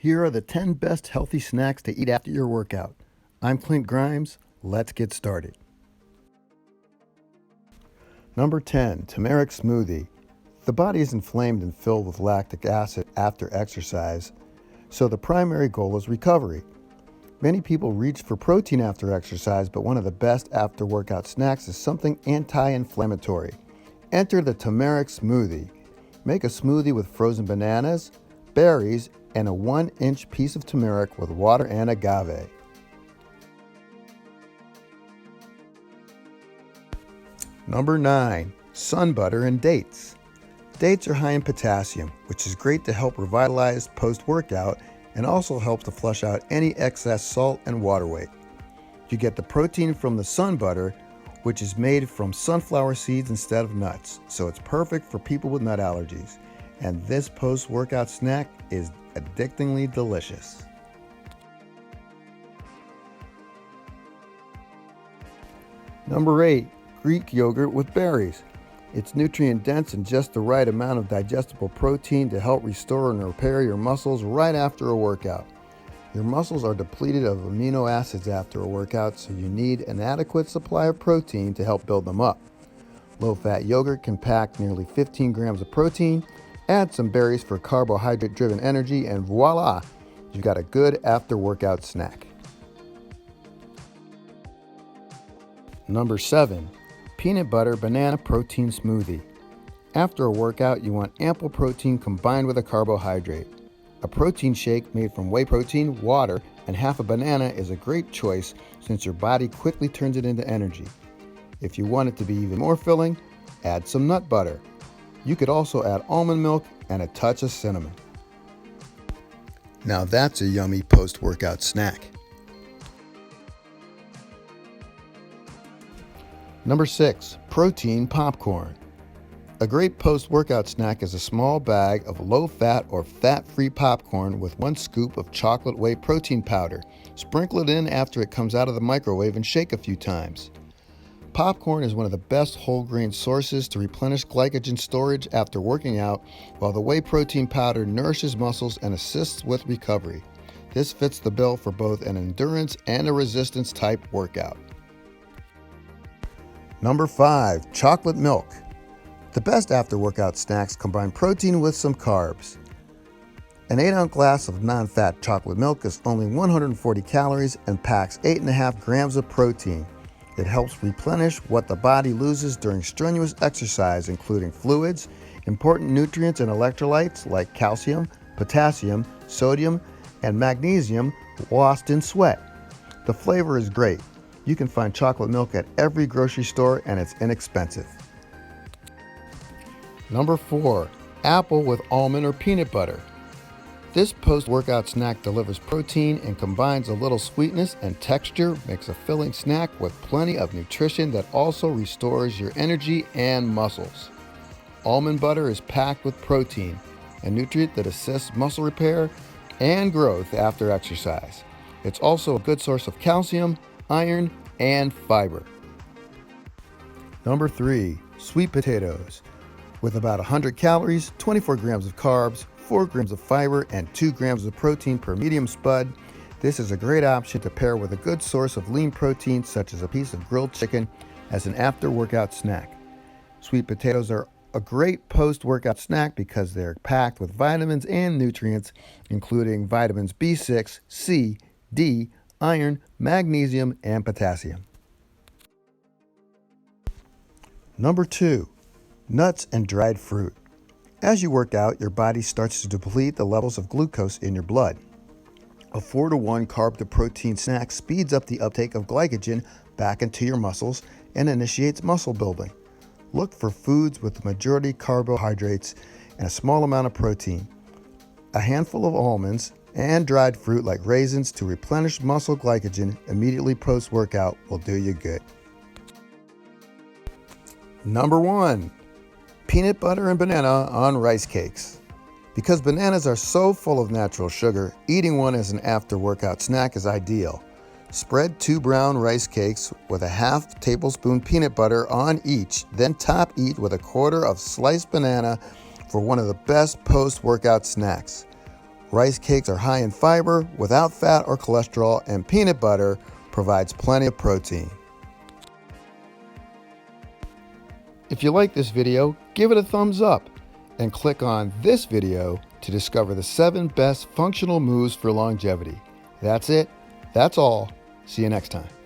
Here are the 10 best healthy snacks to eat after your workout. I'm Clint Grimes. Let's get started. Number 10, Turmeric Smoothie. The body is inflamed and filled with lactic acid after exercise, so the primary goal is recovery. Many people reach for protein after exercise, but one of the best after workout snacks is something anti-inflammatory. Enter the Turmeric Smoothie. Make a smoothie with frozen bananas, berries, and a 1-inch piece of turmeric with water and agave. Number 9, sun butter and dates. Dates are high in potassium, which is great to help revitalize post-workout and also helps to flush out any excess salt and water weight. You get the protein from the sun butter, which is made from sunflower seeds instead of nuts, so it's perfect for people with nut allergies. And this post-workout snack is addictingly delicious. Number 8, Greek yogurt with berries. It's nutrient dense and just the right amount of digestible protein to help restore and repair your muscles right after a workout. Your muscles are depleted of amino acids after a workout, so you need an adequate supply of protein to help build them up. Low-fat yogurt can pack nearly 15 grams of protein. Add some berries for carbohydrate-driven energy, and voila, you've got a good after-workout snack. Number 7, Peanut Butter Banana Protein Smoothie. After a workout, you want ample protein combined with a carbohydrate. A protein shake made from whey protein, water, and half a banana is a great choice since your body quickly turns it into energy. If you want it to be even more filling, add some nut butter. You could also add almond milk and a touch of cinnamon. Now that's a yummy post-workout snack. Number 6, protein popcorn. A great post-workout snack is a small bag of low-fat or fat-free popcorn with 1 scoop of chocolate whey protein powder. Sprinkle it in after it comes out of the microwave and shake a few times. Popcorn is one of the best whole grain sources to replenish glycogen storage after working out, while the whey protein powder nourishes muscles and assists with recovery. This fits the bill for both an endurance and a resistance type workout. Number 5, chocolate milk. The best after-workout snacks combine protein with some carbs. An 8-ounce glass of non-fat chocolate milk is only 140 calories and packs 8.5 grams of protein. It helps replenish what the body loses during strenuous exercise, including fluids, important nutrients and electrolytes like calcium, potassium, sodium, and magnesium lost in sweat. The flavor is great. You can find chocolate milk at every grocery store and it's inexpensive. Number 4, apple with almond or peanut butter. This post-workout snack delivers protein and combines a little sweetness and texture, makes a filling snack with plenty of nutrition that also restores your energy and muscles. Almond butter is packed with protein, a nutrient that assists muscle repair and growth after exercise. It's also a good source of calcium, iron, and fiber. Number 3, sweet potatoes. With about 100 calories, 24 grams of carbs, 4 grams of fiber, and 2 grams of protein per medium spud, this is a great option to pair with a good source of lean protein such as a piece of grilled chicken as an after-workout snack. Sweet potatoes are a great post-workout snack because they're packed with vitamins and nutrients, including vitamins B6, C, D, iron, magnesium, and potassium. Number 2, nuts and dried fruit. As you work out, your body starts to deplete the levels of glucose in your blood. A 4-to-1 carb-to-protein snack speeds up the uptake of glycogen back into your muscles and initiates muscle building. Look for foods with the majority carbohydrates and a small amount of protein. A handful of almonds and dried fruit like raisins to replenish muscle glycogen immediately post-workout will do you good. Number 1, peanut butter and banana on rice cakes. Because bananas are so full of natural sugar, eating one as an after-workout snack is ideal. Spread 2 brown rice cakes with a half tablespoon peanut butter on each, then top eat with a quarter of sliced banana for one of the best post-workout snacks. Rice cakes are high in fiber, without fat or cholesterol, and peanut butter provides plenty of protein. If you like this video, give it a thumbs up and click on this video to discover the 7 best functional moves for longevity. That's it. That's all. See you next time.